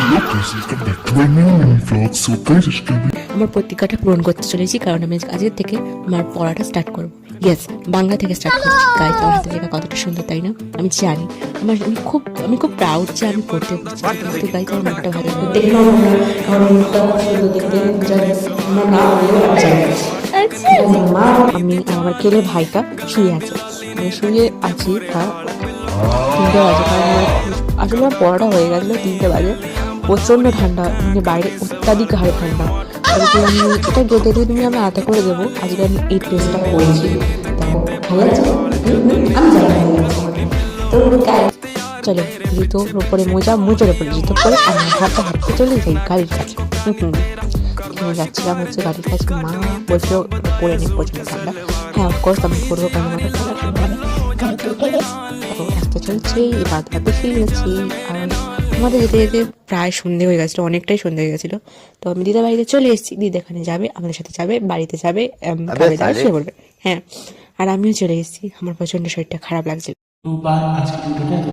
আমার প্রতিজ্ঞাটা পূরণ করতে চলেছি, কারণ আমি আজকের থেকে আমার পড়াটা স্টার্ট করবো। ইয়েস, বাংলা থেকে স্টার্ট করছি। গাইজ, আমার হাতে লেখা কতটা সুন্দর, তাই না? আমি জানি, আমি খুব প্রাউড যে আমি পড়তে পারছি। কিন্তু গাইজ, আমার মনটা ভালো করে দেখে নাও, আমার মুখটা সুন্দর দেখতে আমার না হলেও জানি। আমি আমার কেলে ভাইটা শুয়ে আছে, আমি শুয়ে আছি। 3টে বাজে, কারণ আসলে আমার পড়াটা হয়ে গেছিলো 3টে বাজে। প্রচণ্ড ঠান্ডা, মানে বাইরে অত্যাধিক হারে ঠান্ডা। তবে আমি এটা গেটে দিয়ে তুমি আমি আধা করে দেবো। আজকে আমি এই ড্রেসটা পরেছি, দেখো ভালো লাগছে। আমি জানি তো চলো জুতোর ওপরে মোজার ওপরে জুতো পরে আমার হাঁটতে চলে যাই গাড়ির কাছে। এখানে যাচ্ছিলাম হচ্ছে গাড়ির কাছে, মা বলছিল পরে নেই, প্রচণ্ড ঠান্ডা। হ্যাঁ, অফকোর্স আমি করবো, কারণ আমার রাস্তা চলছে, বাদ বাদে ফিরে গেছি। আর আমাদের যেতে যেতে প্রায় সন্ধে হয়ে গেছিলো, অনেকটাই সন্ধে হয়ে গেছিলো। তো আমি দিদা বাড়িতে চলে এসেছি। দিদা এখানে যাবে, আমাদের সাথে যাবে, বাড়িতে যাবে, খাবে দাবে, শুয়ে পড়বে। হ্যাঁ, আর আমিও চলে এসেছি। আমার প্রচণ্ড শরীরটা খারাপ লাগছিল।